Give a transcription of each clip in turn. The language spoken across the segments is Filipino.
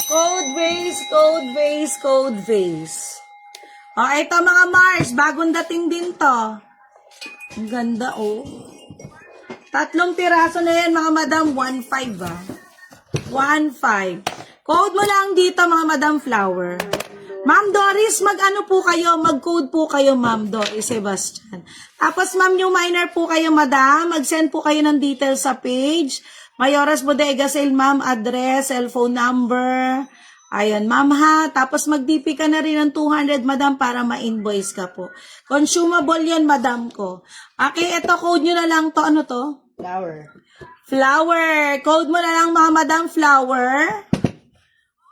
Code vase, code vase, code vase. O, ito mga Mars, bagong dating din to. Ang ganda, oh. 3 piraso na yan, mga madam. 1.5, ah. 1.5. Code mo lang dito, mga madam flower. Ma'am Doris, mag-ano po kayo? Mag-code po kayo, Ma'am Doris Sebastian. Tapos, Ma'am, yung minor po kayo, madam. Mag-send po kayo ng details sa page. Mayoras Bodega Sale, Ma'am, address, cellphone number. Ayan, Ma'am, ha. Tapos, mag-DP ka na rin ng 200, madam, para ma-invoice ka po. Consumable yan, madam ko. Okay, ito, code nyo na lang to. Ano to? Flower. Flower. Code mo na lang, mga madam, flower.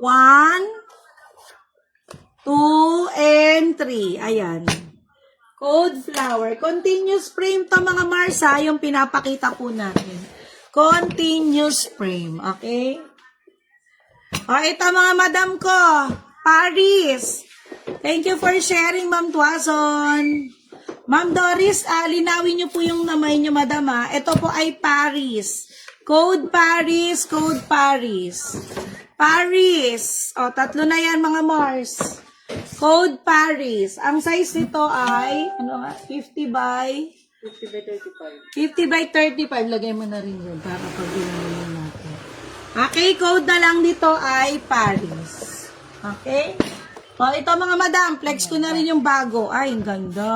1, 2, and 3. Ayan. Code flower. Continuous frame to, mga Marsa, yung pinapakita po natin. Continuous frame. Okay? O, ito mga madam ko. Paris. Thank you for sharing, Ma'am Tuason. Ma'am Doris, linawin niyo po yung namay niyo, madam, ha. Ito po ay Paris. Code Paris, code Paris. Paris. O, 3 na yan, mga Mars. Code Paris. Ang size nito ay, ano nga, 50 by 35. Lagay mo na rin yun para pag-ilamin natin. Okay, code na lang dito ay Paris. Okay? O, ito mga madam, flex ko na rin yung bago. Ay, ang ganda.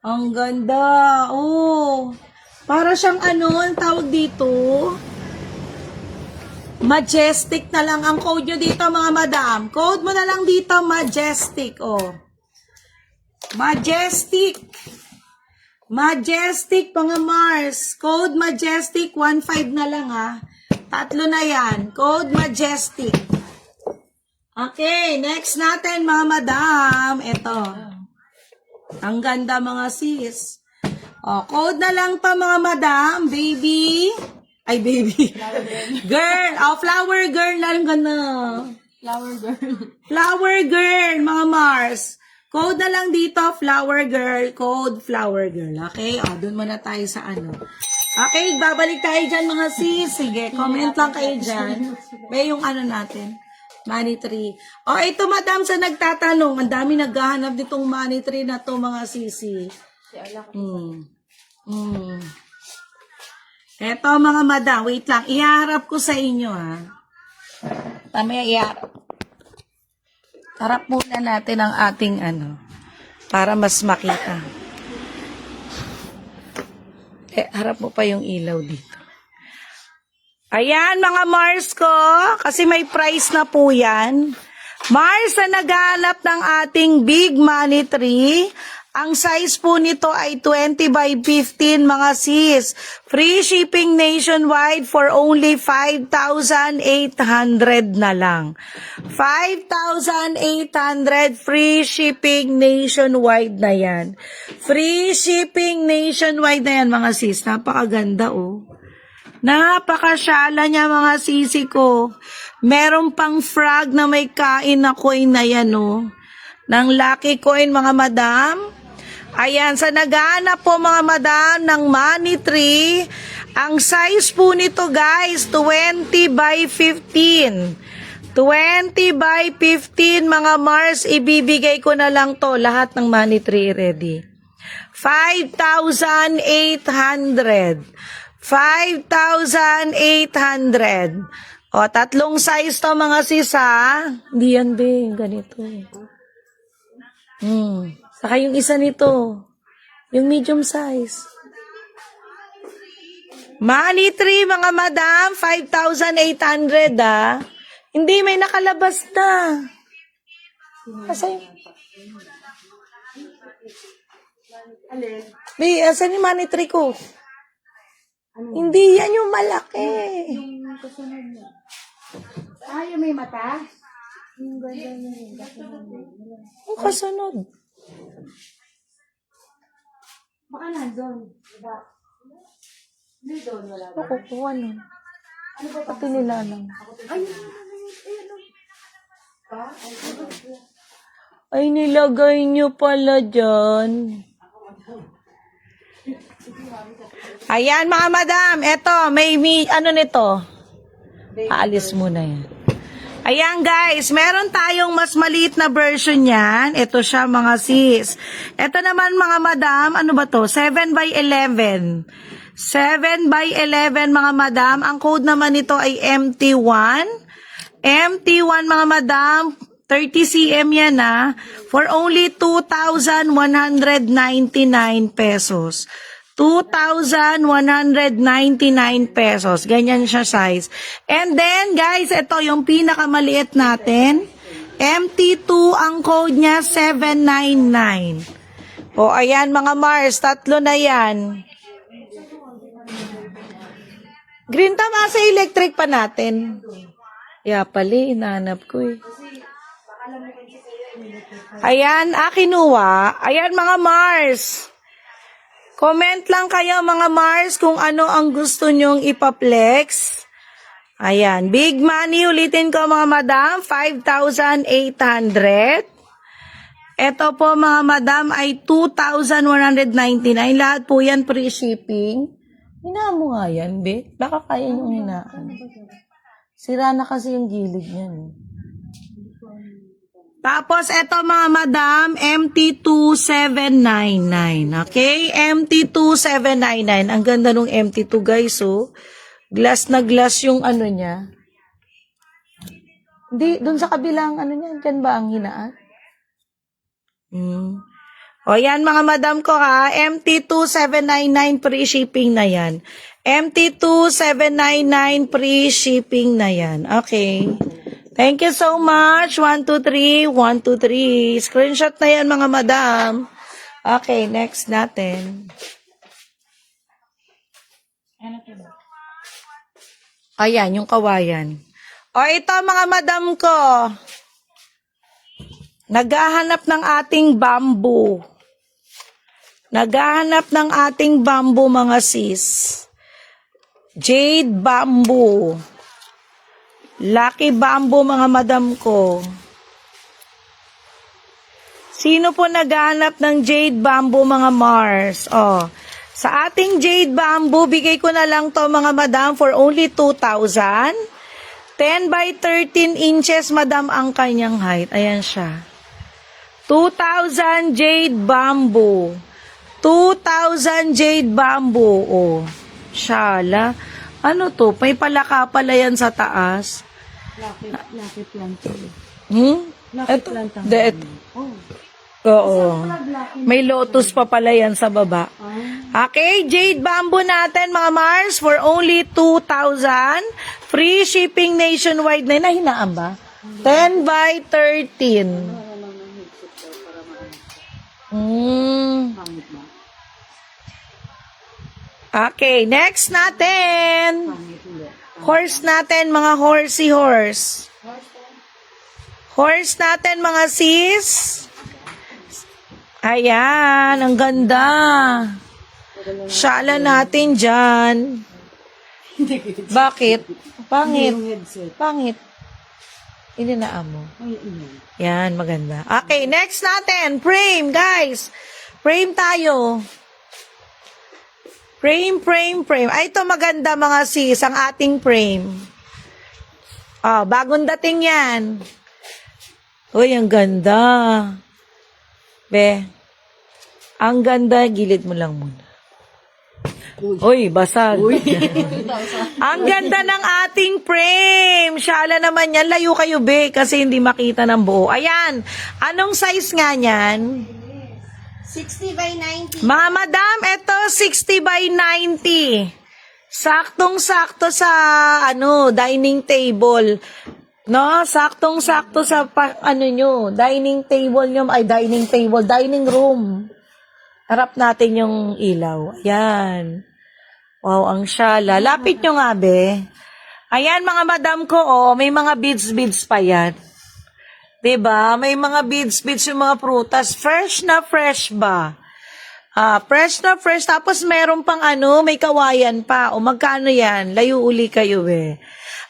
Ang ganda. Oh. Para siyang ano, ang tawag dito. Majestic na lang ang code nyo dito, mga madam. Code mo na lang dito, Majestic. Oh. Majestic. Majestic, mga Mars. Code Majestic, 1.5 na lang, ha. 3 na yan. Code Majestic. Okay, next natin, mga madam. Ito. Ang ganda, mga sis. O, code na lang pa, mga madam. Baby. Ay, baby. Girl. Oh, flower girl lang ganda. Flower girl. Flower girl, mga Mars. Code na lang dito, flower girl. Code flower girl. Okay? O, dun muna tayo sa ano. Okay, babalik tayo dyan, mga sis. Sige, comment lang kayo dyan. May yung ano natin. Money tree. O, ito, madam, sa nagtatanong. Ang dami naghahanap nitong money tree na to, mga sisi. Eto, mga madam, wait lang. Iharap ko sa inyo, ha. Tamaya iharap. Harap muna natin ang ating ano, para mas makita. Harap mo pa yung ilaw dito. Ayan, mga Mars ko, kasi may price na po yan. Mars na naghanap ng ating big money tree. Ang size po nito ay 20 by 15, mga sis. Free shipping nationwide for only 5,800 na lang. 5,800 free shipping nationwide na yan. Free shipping nationwide na yan, mga sis. Napakaganda, oh. Napakasyala niya, mga sisi ko. Meron pang frog na may kain na coin na yan, oh. Ng lucky coin, mga madam. Ayan, sa naghahanap po, mga madam, ng money tree, ang size po nito, guys, 20 by 15. 20 by 15, mga Mars, ibibigay ko na lang to, lahat ng money tree ready. 5,800. 5,800. O, 3 size to, mga sisa. Hindi yan, be. Ganito. Saka yung isa nito. Yung medium size. Money tree, mga madam. 5,800, ah. Hindi, may nakalabas na. Asa yung... Be, asan yung money tree ko? Hindi yan yung malaki. Yung kasunod niya. Yung may mata? Yung ganda niya. Yung kasunod. Baka nandun. Diba? Hindi doon, wala ba? Nakukuha nun. Ano ba Pati nila lang. Ay, nilagay nyo pala dyan. Ayan, mga madam. Eto, may ano nito. Aalis muna yan. Ayan guys, meron tayong mas maliit na version yan. Ito siya mga sis. Ito naman mga madam, ano ba to? 7 by 11. 7 by 11 mga madam. Ang code naman nito ay MT1. MT1 mga madam, 30 cm yan for only 2,199 pesos. 2,199 pesos. Ganyan siya size. And then, guys, ito yung pinakamaliit natin. MT2, ang code niya, 799. O, ayan mga Mars, tatlo na yan. Green tama sa electric pa natin. Pali, inahanap ko eh. Ayan, kinuha. Ayan mga Mars. Comment lang kayo mga Mars kung ano ang gusto nyong ipaplex. Ayan. Big money. Ulitin ko mga madam. 5,800. Ito po mga madam ay 2,199. Lahat po yan pre-shipping. Hinaan mo nga yan, be. Baka kaya yung hinaan. Sira na kasi yung gilid niyan. Tapos, eto mga madam, MT2799. Okay? MT2799. Ang ganda nung MT2 guys, oh. Glass na glass yung ano niya. Hindi, dun sa kabilang ano niya. Diyan ba ang hinaan? O yan mga madam ko ha. MT2799 free shipping na yan. MT2799 free shipping na yan. Okay. Thank you so much. 1, 2, 3. 1, 2, 3. Screenshot na yan mga madam. Okay, next natin. Ayan, yung kawayan. O ito mga madam ko. Naghahanap ng ating bamboo. Naghahanap ng ating bamboo mga sis. Jade bamboo. Lucky bamboo mga madam ko. Sino po naghahanap ng jade bamboo mga Mars? Oh, sa ating jade bamboo, bigay ko na lang to mga madam for only 2,000. 10 by 13 inches madam ang kanyang height. Ayan siya. 2,000 jade bamboo. 2,000 jade bamboo. Oh, shala. Ano to? May palaka pala yan sa taas. Lucky planting. Lucky planting. Oo. May lotus pa pala yan sa baba. Okay, jade bamboo natin mga Mars for only 2,000. Free shipping nationwide na hinaan ba? 10 by 13. Okay, next natin. Horse natin, mga horsey horse. Horse natin, mga sis. Ayan, ang ganda. Shala natin dyan. Bakit? Pangit. Pangit. Ininaan mo. Yan, maganda. Okay, next natin. Frame, guys. Frame tayo. Frame. Ay, ito maganda mga sis, ang ating frame. Bagong dating yan. Uy, ang ganda. Be, ang ganda, gilid mo lang muna. Uy, basag. Ang ganda ng ating frame. Shala naman yan. Layo kayo, be, kasi hindi makita ng buo. Ayan. Anong size nga niyan? 60 by 90. Mga madam, ito 60 by 90. Saktong-sakto sa dining table. No, saktong-sakto sa nyo, dining table nyo, dining room. Harap natin yung ilaw. Ayan. Wow, ang syala. Lapit nyo nga, be. Ayan, mga madam ko, may mga beads pa yan. Diba? May mga beads yung mga prutas. Fresh na fresh ba? Fresh na fresh. Tapos meron pang may kawayan pa. O magkano yan? Layo uli kayo eh.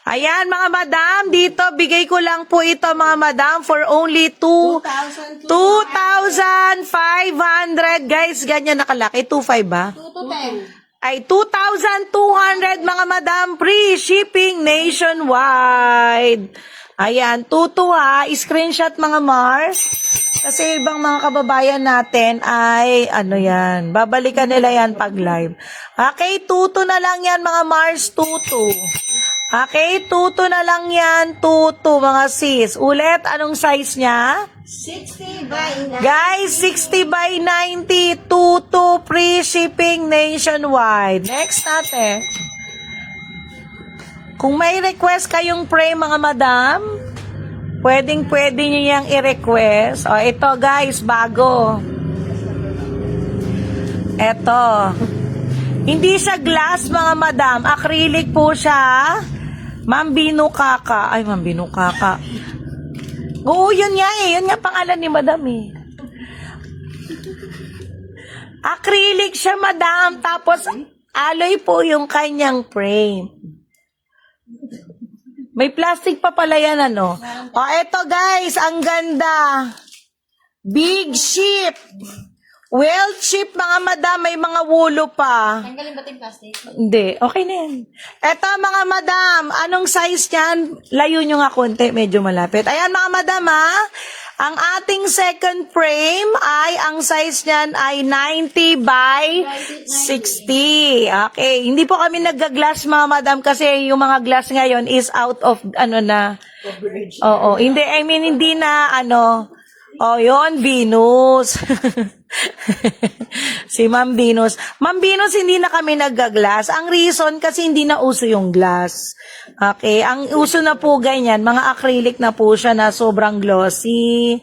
Ayan mga madam, dito bigay ko lang po ito mga madam for only 2,500. Guys, ganyan nakalaki. 2,500 ba? 2 to 10. Ay 2,200 mga madam. Free shipping nationwide. Ayan, tutu ha. Screenshot mga Mars. Kasi ibang mga kababayan natin ay, ano yan, babalikan nila yan pag live. Okay, tutu na lang yan mga Mars, tutu. Okay, tutu na lang yan, tutu mga sis. Ulit, anong size niya? 60 by 9. Guys, 60 by 90, tutu, free shipping nationwide. Next natin. Kung may request kayong frame mga madam, pwede nyo yang i-request. O, ito guys, bago. Ito. Hindi siya glass mga madam, acrylic po siya. Mambino Kaka. Ay, Mambino Kaka. Oo, yun nga eh. Yun nga pangalan ni madam eh. Acrylic siya madam. Tapos, alloy po yung kanyang frame. May plastic pa pala yan ano. O, eto guys. Ang ganda. Big ship. Well chip mga madam. May mga wulo pa. Tanggalin ba yung plastic? Hindi, okay na yan. Eto mga madam, anong size yan? Layo nyo nga konti, medyo malapit. Ayan mga madam ha, ang ating second frame ay, ang size niyan ay 90 by 60. Okay, hindi po kami nagga-glass mga madam kasi yung mga glass ngayon is out of, ano na. Oo, hindi, I mean, hindi na, ano, oh, yun, Venus. Si Ma'am Venus. Ma'am Venus, hindi na kami nagga-glass. Ang reason, kasi hindi na uso yung glass. Okay, ang uso na po ganyan, mga acrylic na po siya na sobrang glossy.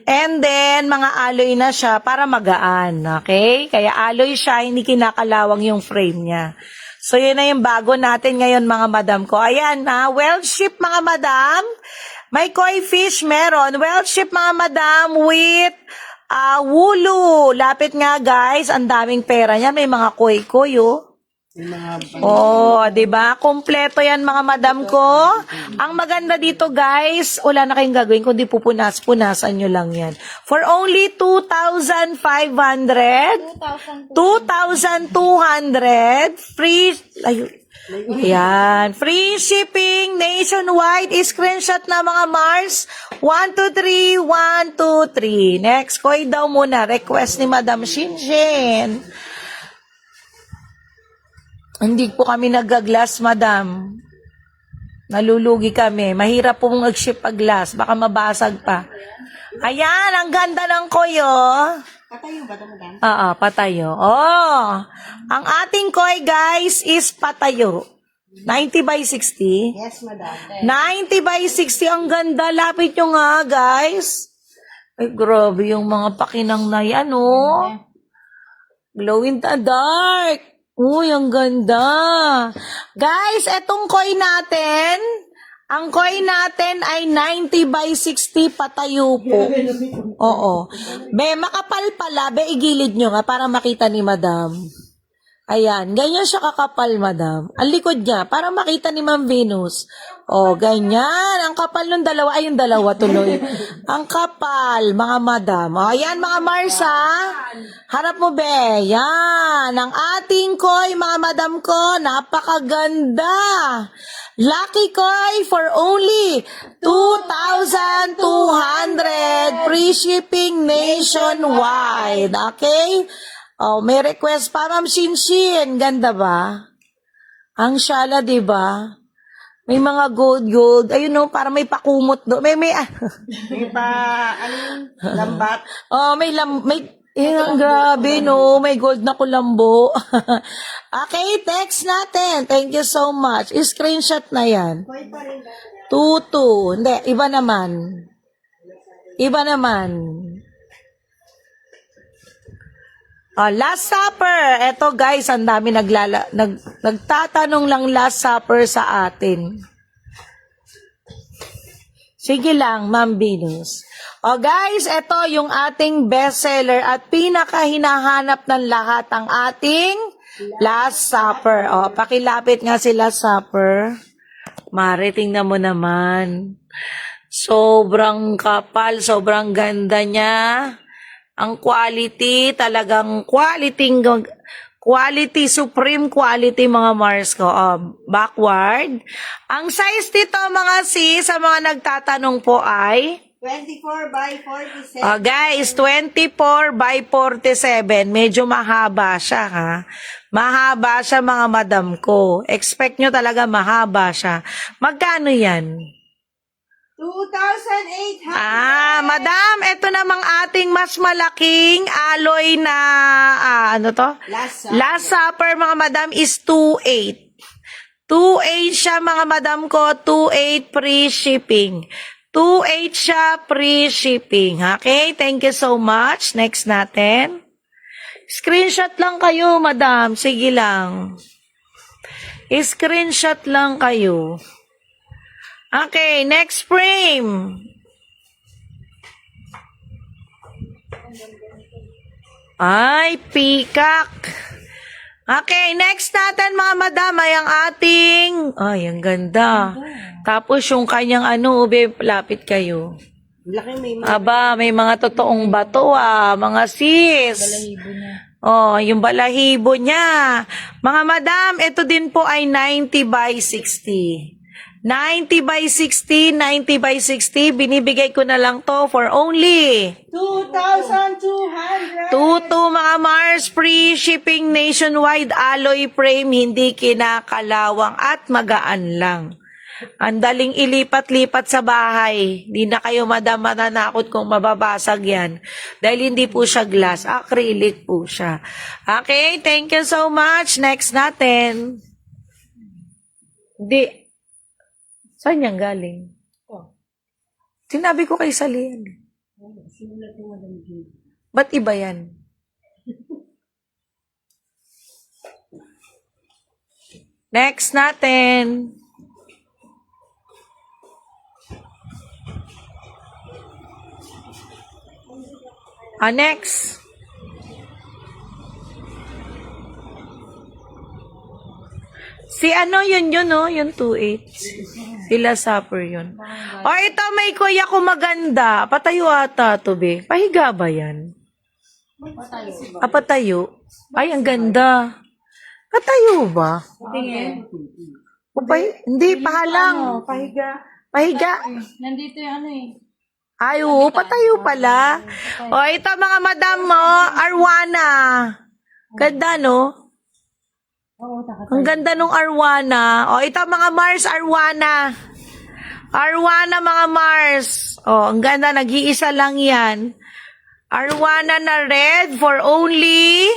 And then, mga alloy na siya para magaan. Okay, kaya alloy siya, hindi kinakalawang yung frame niya. So, yun na yung bago natin ngayon mga madam ko. Ayan, ha, well ship mga madam. May koi fish meron. Well ship mga madam with wulo. Lapit nga guys. Ang daming pera niya. May mga koi-koi oh. Oh, 'di ba? Kompleto 'yan mga madam ko. Ang maganda dito guys, wala na kayong gagawin kundi pupunas-punasan nyo lang 'yan. For only 2,500, 2,200 free Ayan. Free shipping nationwide. Screenshot na mga Mars. 123, 123. Next, koi daw muna. Request ni Madam Shinshin. Hindi po kami nag-glass, Madam. Nalulugi kami. Mahirap po mag-ship pag glass. Baka mabasag pa. Ayan, ang ganda ng koi, oh. Patayo ba ito, madam? Oo, patayo. Oh, ang ating koi, guys, is patayo. 90 by 60. Yes, madam. 90 by 60. Ang ganda. Lapit nyo nga, guys. Ay, grabe yung mga pakinang na yan, oh. Glow in the dark. Uy, ang ganda. Guys, etong koi natin, ang koi natin ay 90 by 60 patayo po. Oo. Be, makapal pala. Be, igilid nyo nga para makita ni madam. Ayan, ganyan siya kakapal, madam. Ang likod niya, para makita ni Ma'am Venus. Oh, ganyan. Ang kapal ng dalawa. Ay, yung dalawa tuloy. Ang kapal, mga madam. Oh, ayan, mga Marsa. Harap mo, be. Yan. Ang ating koi, mga madam ko, napakaganda. Lucky koi for only 2,200. Free shipping nationwide. Okay? Oh, may request pa, Ma'am Shinshin. Ganda ba? Ang syala, di ba? May mga gold. Ayun no, para may pakumot do. May May pa, lambat. oh, ang grabe no, may gold na kulambo. Okay, text natin. Thank you so much. Screenshot na yan. Koi pa rin. Tutu. Hindi, iba naman. Iba naman. Oh, Last Supper. Eto guys, ang dami nagtatanong lang Last Supper sa atin. Sige lang, Ma'am Venus. Oh guys, eto yung ating bestseller at pinakahinahanap ng lahat ang ating Last Supper. Oh, pakilapit nga si Last Supper. Mare, tingnan mo naman. Sobrang kapal, sobrang ganda niya. Ang quality, talagang quality Quality, supreme quality mga Mars ko. Backward. Ang size dito mga sis, sa mga nagtatanong po ay 24 by 47. guys, 24 by 47. Medyo mahaba siya ha. Mahaba siya mga madam ko. Expect nyo talaga mahaba siya. Magkano yan? 2,800. Madam, ito namang ating mas malaking alloy na, ano to? Last Supper, mga madam, is 2.8. 2.8 siya, mga madam ko. 2.8 free shipping. 2.8 siya free shipping. Okay, thank you so much. Next natin. Screenshot lang kayo, madam. Sige lang. Screenshot lang kayo. Okay, next frame. Ay, peacock. Okay, next natin mga madam ay ang ating... Ay, ang ganda. Tapos yung kanyang ube, lapit kayo. Laki may Aba, may mga totoong bato mga sis. Yung balahibo niya. Mga madam, ito din po ay 90 by 60. 90 by 60, 90 by 60, binibigay ko na lang to for only 2,200. Tuto mga Mars, free shipping nationwide, alloy frame, hindi kinakalawang at magaan lang. Ang daling ilipat-lipat sa bahay. Hindi na kayo madam mananakot kung mababasag yan. Dahil hindi po siya glass, acrylic po siya. Okay, thank you so much. Next natin. Saan yan galing? Sinabi ko kay Salian. Ba't iba yan? Next natin. Next. Si yun, yung 2.8. Sila Supper yun. Ito may kuya ko maganda. Patayo ata to be. Pahiga ba yan? Patayo. Ay, ang ganda. Patayo ba? Tingin. Hindi, pahalang. Pahiga. Nandito yung Ay, patayo pala. Ito mga madam mo, arwana. Ganda, no? Ang ganda nung arwana. Ito mga Mars, arwana. Arwana mga Mars. Ang ganda, nag-iisa lang yan. Arwana na red for only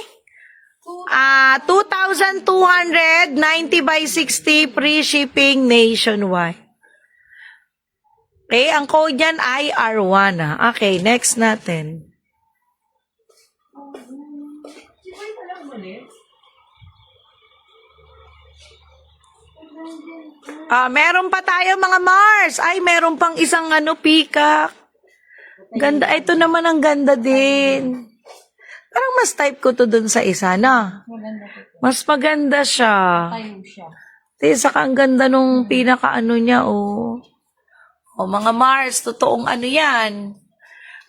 2,200, 90 by 60, free shipping nationwide. Okay, ang code niyan ay arwana. Okay, next natin. Meron pa tayo mga Mars. Ay, meron pang isang peacock. Ganda. Ito naman ang ganda din. Parang mas type ko to dun sa isa na. Mas maganda siya. Saka ang ganda nung pinaka niya, mga Mars, totoong yan.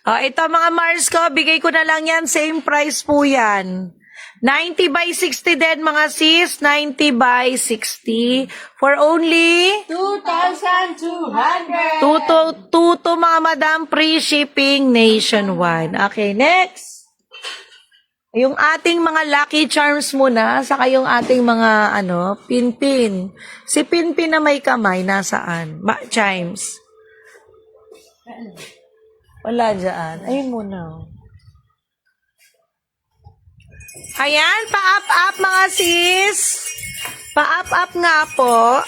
Ito mga Mars ko, bigay ko na lang yan. Same price po yan. 90 by 60 din mga sis. 90 by 60. For only 2,200. Tuto mga madam, free shipping nationwide. Okay, next. Yung ating mga lucky charms muna, saka yung ating mga pinpin. Si pinpin na may kamay, nasaan? Chimes. Wala dyan. Ayun muna. Ayan, pa-up-up mga sis. Pa-up-up nga po.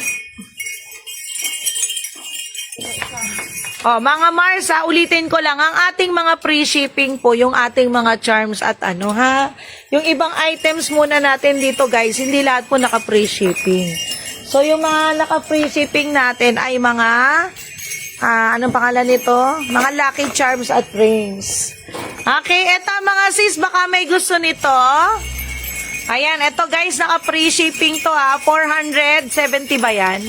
Mga Mars, ulitin ko lang, ang ating mga free shipping po, yung ating mga charms at yung ibang items muna natin dito guys, hindi lahat po naka-free shipping. So, yung mga naka-free shipping natin ay mga, anong pangalan nito? Mga lucky charms at rings. Okay, eto mga sis, baka may gusto nito. Ayan, eto guys, naka-free shipping to 470 ba yan?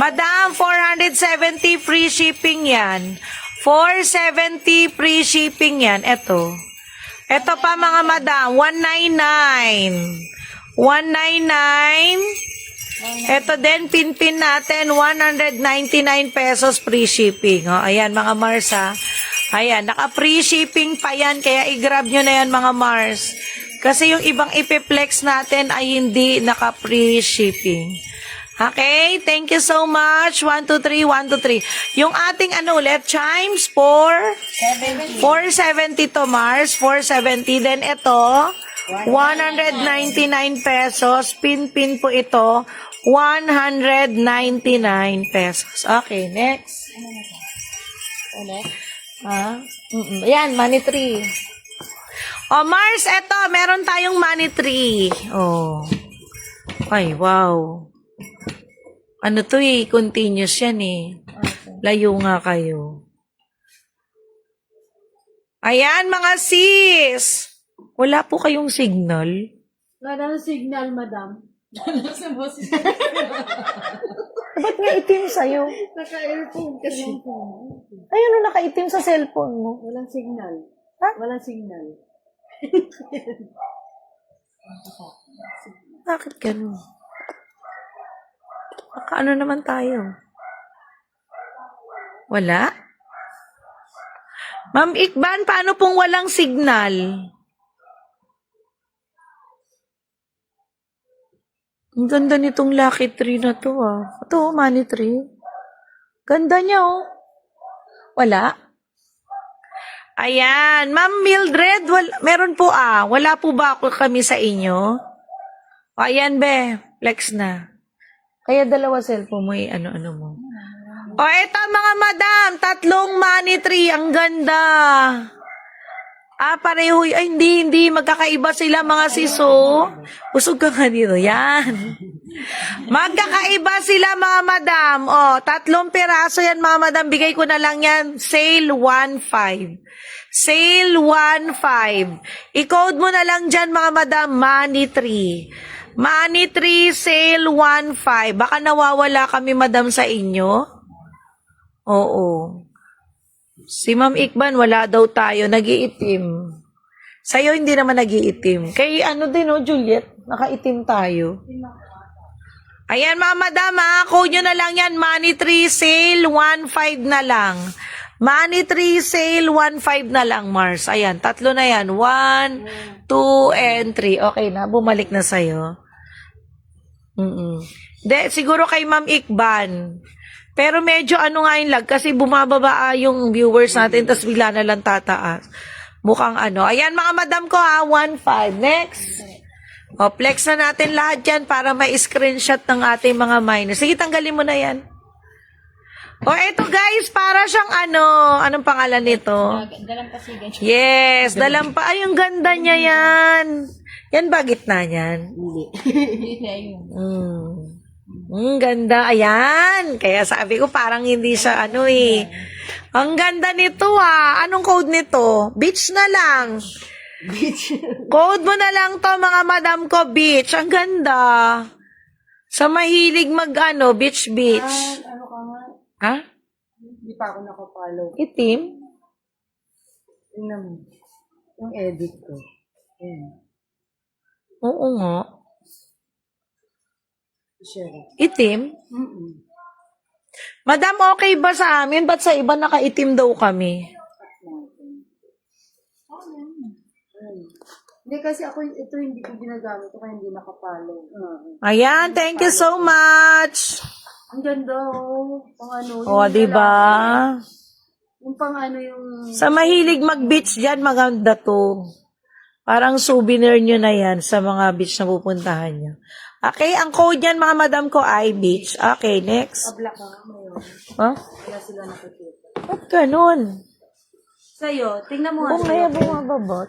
Madam, 470 free shipping yan. 470 free shipping yan. Eto pa mga madam, 199. 199. Ito din, pinpin natin, 199 pesos free shipping. O, ayan, mga Mars, ha. Ayan, naka-free shipping pa yan, kaya i-grab nyo na yan, mga Mars. Kasi yung ibang ipiplex natin ay hindi naka-free shipping. Okay, thank you so much. 1, 2, 3, 1, 2, 3. Yung ating ano ulit, chimes, 470 to Mars, 470. Then ito, 199 pesos. Pin-pin po ito, 199 pesos. Okay, next. Yan, money tree. Oh, Mars, eto, meron tayong money tree. Oh. Ay, wow. Ano to eh, continuous yan eh. Layo nga kayo. Ayan, mga sis. Wala po kayong signal. Wala na signal, madam. Ba't nga itim sa'yo? Naka-earphone kasi. Ay, ano nakaitim sa cellphone mo? Walang signal. Ha? Walang signal. Bakit ganun? Baka ano naman tayo? Wala? Ma'am Ikban, paano pong walang signal? Ang ganda nitong lucky tree na to ah. Ito, money tree. Ganda niya oh. Wala? Ayan. Ma'am Mildred, meron po ah. Wala po ba ako kami sa inyo? O, ayan be. Flex na. Kaya dalawa cellphone mo ano-ano mo. O, eto mga madam. 3 money tree. Ang ganda. Ah, pareho. Ay, hindi. Magkakaiba sila mga siso. Usog ka nga dito. Yan. Magkakaiba sila mga madam. O, 3 piraso yan mga madam. Bigay ko na lang yan. Sale 1.5. Sale 1.5. I-code mo na lang dyan mga madam. Money tree. Money tree sale 1.5. Baka nawawala kami madam sa inyo. Oo. Si Ma'am Ikban, wala daw tayo, nag-iitim. Sa'yo, hindi naman nag-iitim. Kay ano din, Juliet, nakaitim tayo. Ayan, mga madam, code nyo na lang yan, Money Tree Sale, 1.5 na lang. Money Tree Sale, 1.5 na lang, Mars. Ayan, 3 na yan. 1, 2, and 3. Okay na, bumalik na sa'yo. Siguro kay Ma'am Ikban. Pero medyo ano nga yung lag kasi bumababa yung viewers natin tapos bigla na lang tataas. Mukhang ano. Ayan mga madam ko ha, 1.5. Next. O, flex na natin lahat yan para may screenshot ng ating mga minus. Sige, tanggalin mo na yan. O, eto guys, para siyang anong pangalan nito? Dalampasigan. Yes, dalampa. Ay, ang ganda niya yan. Yan ba gitna niyan? Hindi. Hindi na yun. Ganda. Ayan. Kaya sabi ko parang hindi siya Ang ganda nito ah. Anong code nito? Beach na lang. Beach. Code mo na lang to mga madam ko. Beach. Ang ganda. Sa mahilig beach. Ano ka nga? Ha? Hindi pa ako nakapalo. Itim? Tingnan mo. Yung edit ko. Ayan. Oo nga. Share. Itim? Mm-mm. Madam, okay ba sa amin? Ba't sa iba nakaitim daw kami? Hindi kasi ito hindi ko ginagamit kaya hindi nakapalo. Ayan, thank you so much. Ang ganda oh. Pang ano. O, diba? Yung pang ano yung... Sa mahilig mag-beach dyan, maganda to. Parang souvenir nyo na yan sa mga beach na pupuntahan nyo. Okay, ang code yan mga madam ko ay beach. Okay, next. Abla ka ngayon. Huh? Wala sila nakikita. Ba't ganun? Sa'yo, tingnan mo nga. Kung kaya bumababa.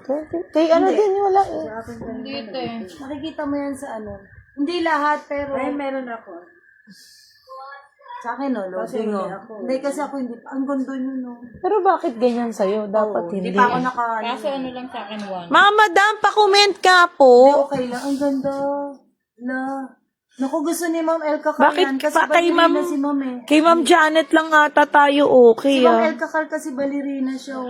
Kay ano din wala eh. Dito eh. Nakikita mo yan sa ano. Hindi lahat, pero... Ay, meron ako. Sa akin, no? Loading, no? Hindi, kasi ako hindi. Ang ganda nyo, no? Pero bakit ganyan sa'yo? Dapat hindi. Hindi pa ako naka... Kaso ano lang sa akin, one. Mga madam, pa-comment ka po. Okay lang. Ang ganda. Na. Naku, gusto ni Ma'am Elka Bakit yan. Kasi pa kay balerina Ma'am- si Ma'am eh. Kay Ma'am Janet lang ata tayo Si okay Ma'am ah. Elka Cal kasi balerina siya.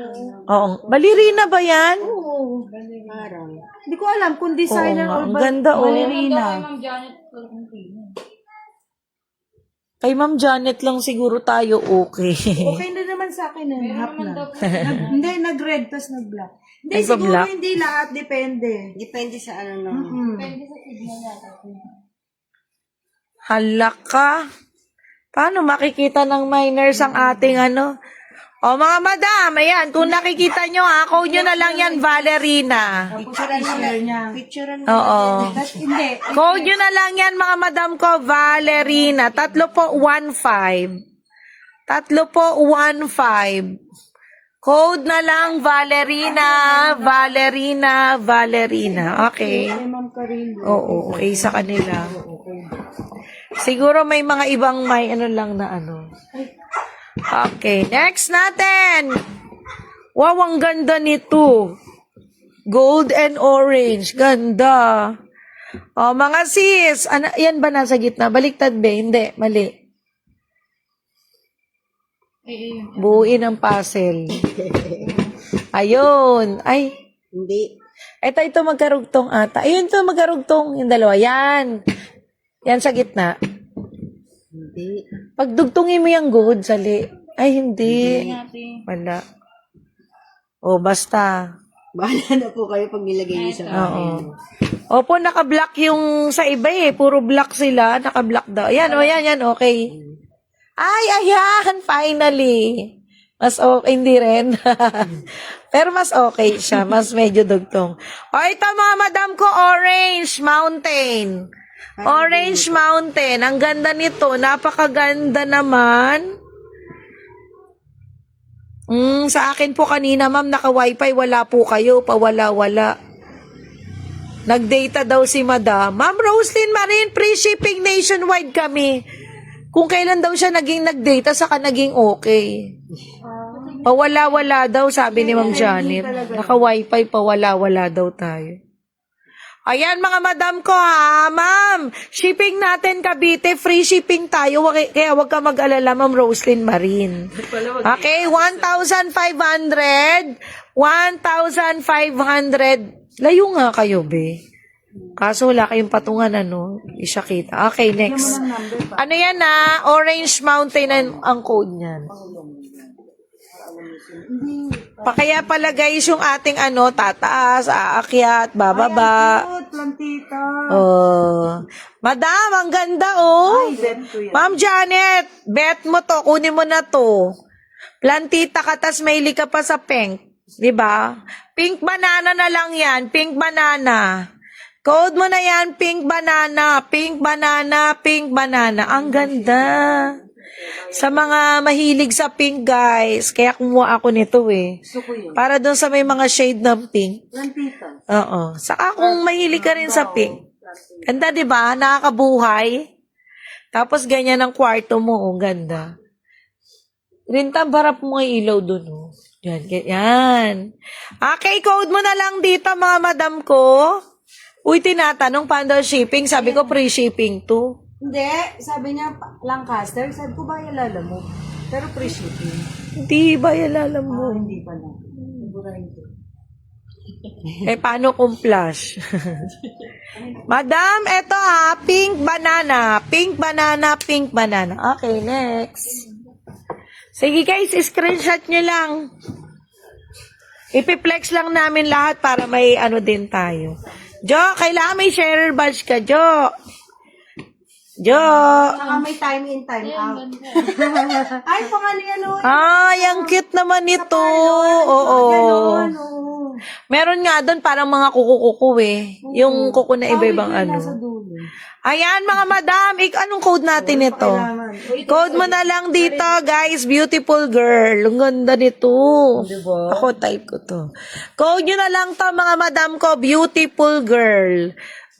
Oo. Ballerina ba yan? Oo. Parang. Hindi ko alam kung designer Oo nga, or ang ganda, oh. balerina. Kay Ma'am Janet lang siguro tayo okay. Okay na naman sa akin eh. Half na. Hindi, nag-red tapos nag-black. Hindi, Nagpa-black? siguro hindi lahat. Depende. Depende sa ano no. Hala ka. Paano makikita ng minors ang ating ano? O mga madam, ayan, kung nakikita nyo ha, code nyo na lang yan, Valerina. Picture mo. Oo. Tapos hindi. Code nyo na lang yan, mga madam ko, Valerina. 3 po, 1-5. 3 po, 1-5. Code na lang, Valerina, Valerina, Valerina. Okay. Kay Ma'am Carillo. Oo, okay sa kanila. Siguro may mga ibang may ano lang na ano. Okay, next natin. Wow, ang ganda nito. Gold and orange. Ganda. Oh, mga sis. Ano, yan ba nasa gitna? Baliktad ba? Hindi, mali. Buuin ang puzzle. Ayun. Ay, Hindi. ito magkarugtong ata. Ayun to magkarugtong. Yung dalawa. Yan. Yan sa gitna. Hindi. Pagdugtungin mo yung good, sali. Ay, hindi. Wala. O, basta. Bahala na po kayo pag nilagay niyo sa bahay. Oo. Opo, naka-block yung sa iba eh. Puro block sila. Naka-block daw. Ayan, o, yan, okay. Ay, ayan, finally. Mas okay, hindi rin. Pero mas okay siya. Mas medyo dugtong. O, ito mga madam ko, Orange Mountain. Orange Mountain. Ang ganda nito. Napakaganda naman. Sa akin po kanina, ma'am, naka-wifi. Wala po kayo. Pawala-wala. Nag-data daw si madam. Ma'am Roslyn Marin, free shipping nationwide kami. Kung kailan daw siya naging nag-data, saka naging okay. Pawala-wala daw, sabi ni Ma'am Janet. Naka-wifi, pawala-wala daw tayo. Ayan mga madam ko ha, ma'am. Shipping natin Cavite, free shipping tayo. Kaya wag ka mag-alala, Ma'am Roslyn Marin. Okay, 1,500. 1,500. Layo nga kayo, be. Kaso wala kayong patungan, ano. Hindi siya kita. Okay, next. Ano yan na? Orange Mountain ang code niyan. Kaya pala guys, yung ating ano, tataas, aakyat, bababa. Cute, plantita. Oh. Madam, ang ganda oh. Bet ko yan. Ma'am Janet, bet mo to, kunin mo na to. Plantita ka, tas maili ka pa sa pink. Diba? Pink banana na lang yan, pink banana. Code mo na yan, pink banana, pink banana, pink banana. Ang ganda. Sa mga mahilig sa pink, guys, kaya kumuha ako nito eh. Gusto ko yun. Para doon sa may mga shade ng pink. Plantita. Oo. Saka kung mahilig ka rin sa pink. Ganda, di ba? Nakakabuhay. Tapos ganyan ang kwarto mo. Oh, ganda. Rinta, barap mo ang ilaw doon. Oh. Yan, yan. Okay, code mo na lang dito, mga madam ko. Uy, tinatanong paano shipping. Sabi ko, free shipping to. Hindi, sabi niya, Lancaster. Sabi ko ba ilala mo? Pero free shipping. Hindi ba yalala mo? Hindi pa na. Sigurahin ko. Eh, paano kung flash? Madam, eto ha, pink banana. Pink banana, pink banana. Okay, next. Sige guys, screenshot nyo lang. Ipiplex lang namin lahat para may ano din tayo. Jo, kailangan may sharer badge ka, Jo. Jo. Saka may time in, time out. Ay, pangalan yan o. Ay, ang cute naman ito. Oo. Ganon, oo. Meron nga doon parang mga kuku-kuku eh. Yung kuku na iba-ibang Tawag yun ano. nasa dulo. Ayan mga madam, anong code natin ito? Code mo na lang dito guys, beautiful girl. Ang ganda nito. Ako type ko to. Code nyo na lang to mga madam ko, beautiful girl.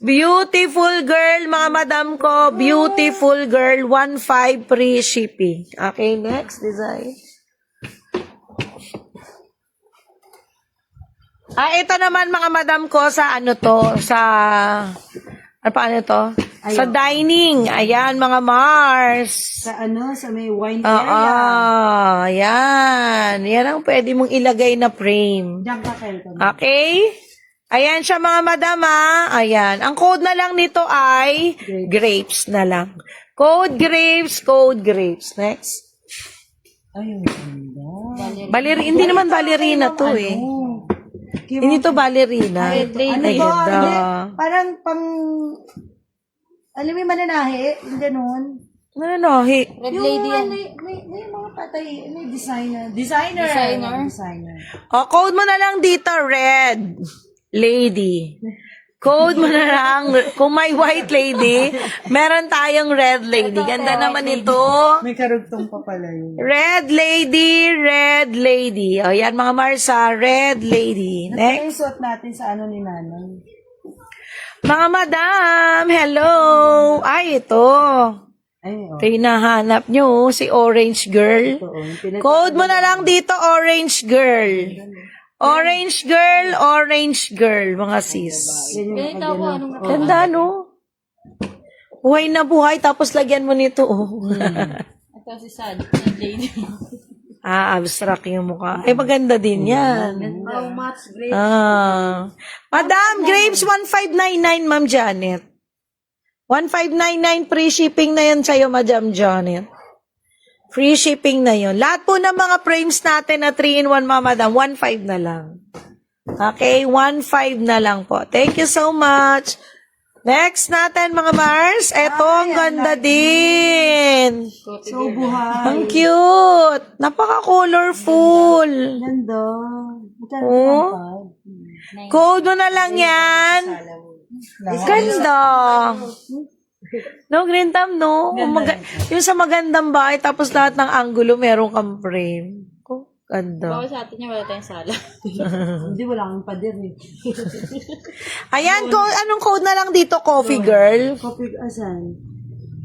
Beautiful girl mga madam ko, beautiful girl, 1,500 free shipping. Okay, next design. Ito naman mga madam ko sa ano to, sa, ano pa ano to? Sa dining. Ayan, mga Mars. Sa sa may wine Oo, area. ayan. Yan ang pwede mong ilagay na frame. Diyan ka kayo. Okay? Ayan siya mga madam Ayan. Ang code na lang nito ay grapes na lang. Code grapes, code grapes. Next. Ayun, ganda. Hindi naman ballerina to eh. Hindi to ballerina. Ano Ay, to? ganda. Hindi, parang pang... Alam mo yung mananahi? Yung ganun. Mananahi. Red lady yan. May mga patay. May designer. O, code mo na lang dito, red lady. Code mo na lang. Kung may white lady, meron tayong red lady. Ganda naman ito. May karugtong pa pala yun. Red lady, red lady. O, yan mga Marsa, red lady. Next. Next. Suot natin sa ni nanay. Mga madam, hello. Ay, ito. Ay, Ito yung nahanap nyo, si Orange Girl. Code mo na lang dito, Orange Girl. Orange Girl, Orange Girl, mga sis. Ganito ako, anong Ganda, no? Buhay na buhay, tapos lagyan mo nito. Oh. ito si Sad, red lady. Abstract yung mukha. Maganda din yan. How much great? Madam, grapes 1599, Ma'am Janet. 1599 free shipping na yan sa'yo, Madam Janet. Free shipping na yon. Lahat po ng mga frames natin na 3-in-1, Madam, 1.5 na lang. Okay, 1.5 na lang po. Thank you so much. Next natin, mga Mars. Eto, ang ganda din. So, buhay. Ang cute. Napaka-colorful. Ganda. Oh. Code mo na lang yan. Ganda. No, Green Thumb, no? Yung sa magandang bahay, tapos lahat ng angulo, meron kang frame. Oh, ganda. Bawal sa atin niya, wala tayong sala. Hindi, wala kang pader eh. Ayan, anong code na lang dito, Coffee Girl? Copy, asan?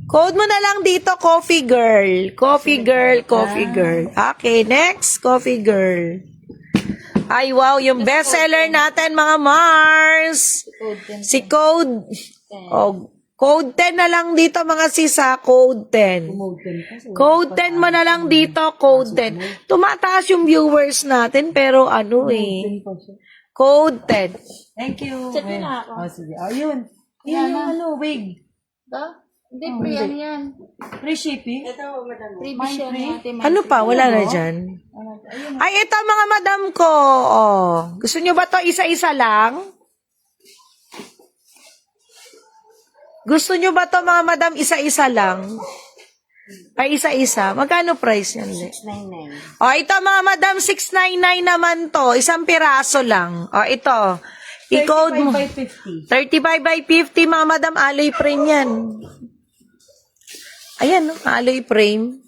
Code mo na lang dito, Coffee Girl. Coffee Girl, Coffee Girl. Okay, next, Coffee Girl. Ay, wow, yung bestseller natin, mga Mars. Si Code. Oh, Code 10 na lang dito, mga sisa. Code 10. Code 10 mo na lang dito, Code 10. Tumataas yung viewers natin, pero Code 10. Thank you. Chat mo na ako. Sige. Yun. Yan yung wig. Ba? Hindi, free ano yan. Free shipping? Freebies yan natin. Ano pa? Wala na dyan. Ay, ito mga madam ko. Oh. Gusto nyo ba to isa-isa lang? Gusto nyo ba to mga madam isa-isa lang? Ay, isa-isa. Magkano price yan? 699. O, ito mga madam, 699 naman to. Isang piraso lang. O, ito. I-code mo. 35 35 by by 50. 50, mga madam. Alloy frame yan. Ayan, no? Alloy frame.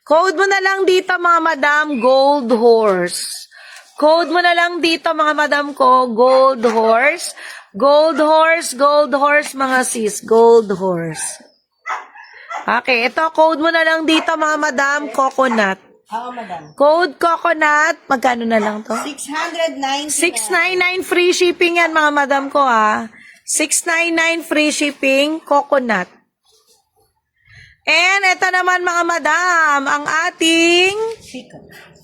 Code mo na lang dito, mga madam, Gold Horse. Code mo na lang dito, mga madam ko, Gold Horse. Gold Horse, Gold Horse, mga sis. Gold Horse. Okay, ito, code mo na lang dito, mga madam, Coconut. Oo, madam. Code Coconut, magkano na lang to? 699. 699 free shipping yan, mga madam ko, ha. 699 free shipping, Coconut. And ito naman, mga madam, ang ating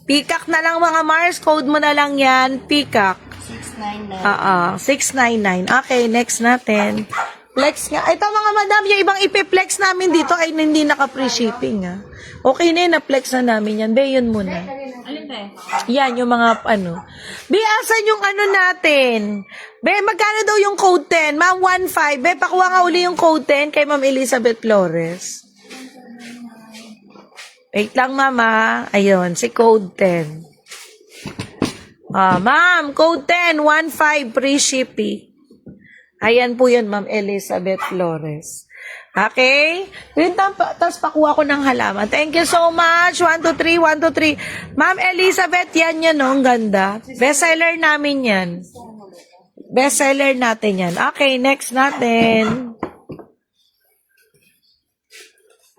Peacock na lang, mga Mars. Code mo na lang yan, Peacock. 699. 699. Okay, next natin. Flex nga. Ito, mga madam, yung ibang ipiplex namin dito ay hindi naka-free shipping, ha. Okay na yun, na-flex na namin yan. Be, yun muna. Alin ba? Yan, yung mga ano. Be, asan yung ano natin? Be, magkano daw yung code 10? Ma'am, 1.5. Be, pakuha nga uli yung code 10 kay Ma'am Elizabeth Flores. Wait lang, mama. Ayun, si code 10. Ma'am, code 10, 1.5 free shipping. Ayan po yun, Ma'am Elizabeth Flores. Okay? Yun, tapos pakuha ko ng halaman. Thank you so much. 1, 2, 3, 1, 2, 3. Ma'am Elizabeth, yan yun, no? Ang ganda. Bestseller namin yan. Bestseller natin yan. Okay, next natin.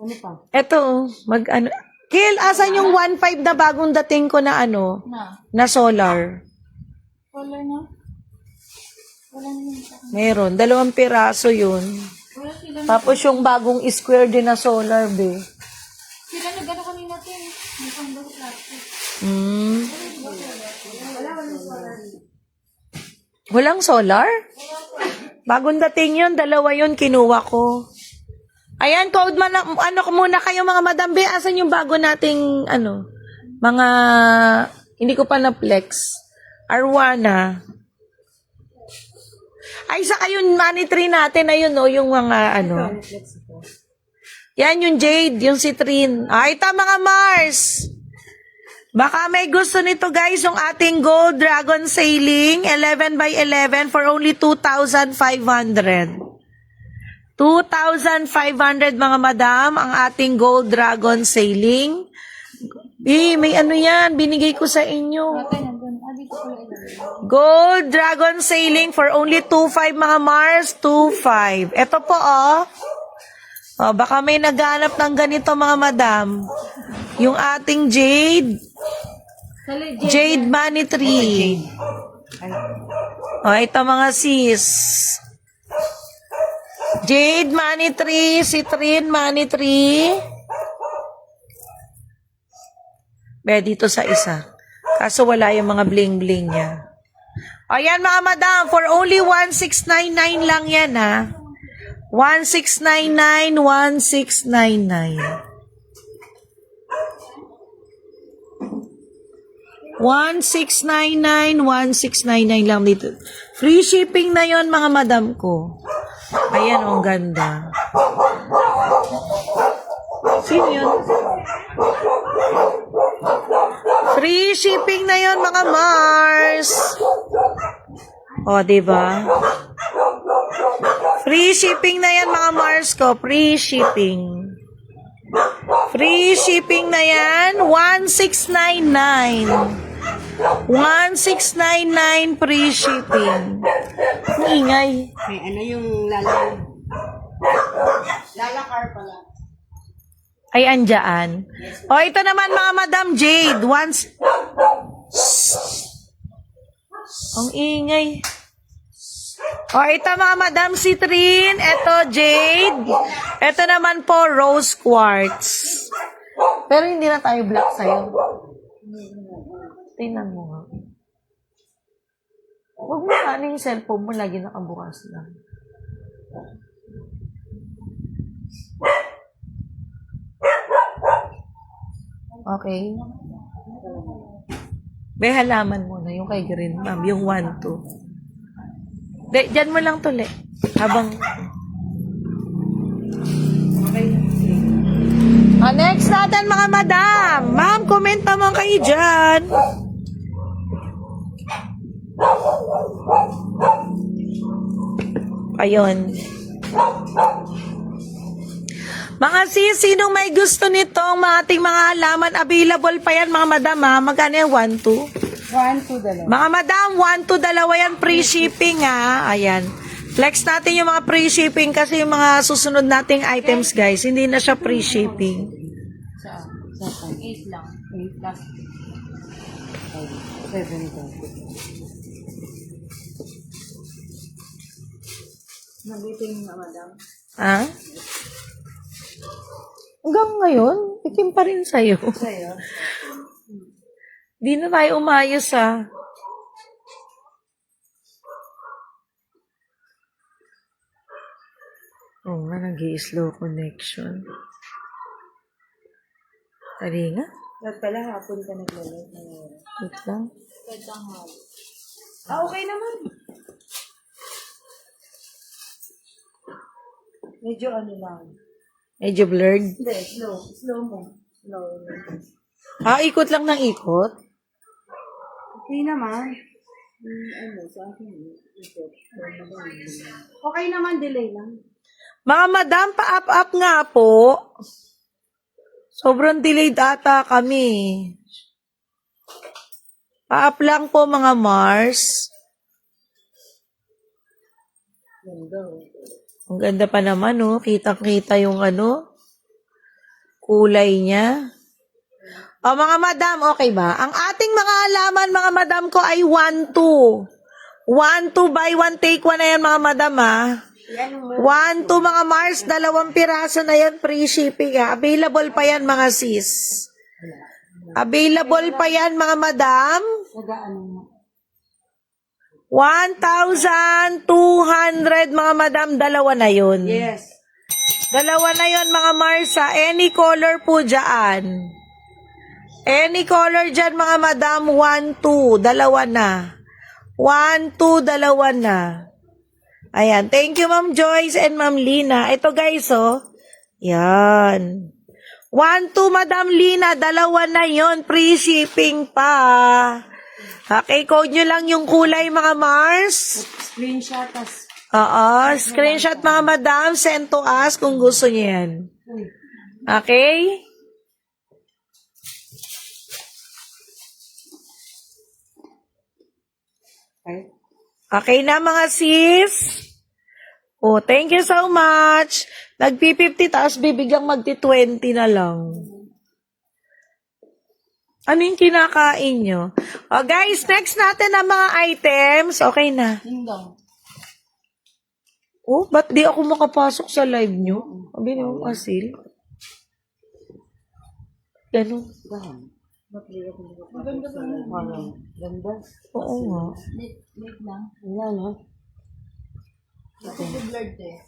Ano pa? Eto, mag-ano. Kil, asan yung 1.5 na bagong dating ko na ano? Na. Na solar. Color na. Meron. 2 piraso yun. Tapos yung bagong square din na solar, be. Sila nag-ano kanina ito eh. May pang plastic. Walang solar? Bagong dating yun. 2 yun, kinuha ko. Ayan, code man, ano muna kayo mga madam, be. Asan yung bago nating, mga, hindi ko pa na-flex. Arwana. Ay, saka yung money tree natin, ayun, yung mga, Yan, yung Jade, yung Citrine. Ay, mga Mars. Baka may gusto nito, guys, yung ating Gold Dragon Sailing, 11 by 11 for only 2,500. 2,500, mga madam, ang ating Gold Dragon Sailing. May yan, binigay ko sa inyo. Gold Dragon Sailing for only 2,500, mga Mars, 2,500. Ito po, baka may naghanap ng ganito, mga madam. Yung ating Jade. Jade Money Tree. Ito mga sis. Jade Money Tree, Citrine Money Tree. Dito sa isa. Kaso wala yung mga bling-bling niya. Ayan mga madam, for only 1,699 lang yan 1,699, 1,699. 1,699, 1,699 lang dito. Free shipping na yon mga madam ko. Ayan, ang ganda. Sino yun? Free shipping na yon mga Mars. Diba? Free shipping na yan mga Mars ko. Free shipping. Free shipping na yan. 1,699. 1,699 free shipping. Ang ingay. May yung lalakar pala. Ay, andyan. Ito naman mga Madam Jade. Ang ingay. Ito mga Madam Citrine. Ito Jade. Ito naman po Rose Quartz. Pero hindi na tayo black sa'yo. Tingnan mo nga. Huwag mo yung cellphone mo. Lagi nakabukas lang. Okay. May halaman muna yung kay Green, ma'am. Yung 1, 2. Diyan mo lang tuli. Habang... next natin mga madam. Ma'am, comment naman kayo dyan. Ayun. Mga sis, sinong may gusto nitong mga ating mga halaman? Available pa yan mga madam ha. Magkano yan? 1, 2? 1, 2, 2. Mga madam, 1, 2, 2 yan free shipping ha. Ayan. Flex natin yung mga free shipping kasi yung mga susunod nating items guys, hindi na siya free shipping. 8 lang. 8 plus 7 to. Nabitin nga, madam. Ha? Hanggang ngayon, itim pa rin sa'yo. Sa'yo? Di na tayo umayos ha. Oo nga, nag-i-slow connection. Tali nga. Lahat pala, hapon ka naglalag. Wait lang. Okay naman. Medyo lang. Medyo blurred. Hindi, slow. Slow mo. Slow. Ikot lang ng ikot. Okay naman. Sa akin. Okay naman, delay lang. Mga madam, pa-up-up nga po. Sobrang delayed ata kami. Pa-up lang po mga Mars. Ang ganda pa naman, oh. Kitang-kita yung kulay niya. Mga madam, okay ba? Ang ating mga halaman, mga madam ko, ay 1, 2. 1, 2, buy 1, take 1 na yan mga madam ah. 1, 2 mga Mars, 2 piraso na yan, free shipping ah. Available pa yan mga sis. Available pa yan mga madam. 1,200 mga madam, 2 na yun. Yes. 2 na yun mga Mars ah. Any color po dyan. Any color dyan mga madam, 1, 2, 2 na. 1, 2, 2 na. Ayan. Thank you, Ma'am Joyce and Ma'am Lina. Ito, guys, oh. Yan. 1, 2, Madam Lina. 2 na yon. Free shipping pa. Okay, code nyo lang yung kulay, mga Mars. Screenshot as Oo. Screenshot, mga Madam. Send to us kung gusto nyo yan. Okay? Okay na mga sis? Oh, thank you so much. Nag-50 tapos bibiglang magti-20 na lang. Ano yung kinakain nyo? Oh, guys, next natin ang mga items. Okay na. Ding-dong. Oh, ba't di ako makapasok sa live nyo? Sabi niyo, Asil. Ganun. ganda. Oo nga. Wait lang. Ayan, no? Kasi blurred eh.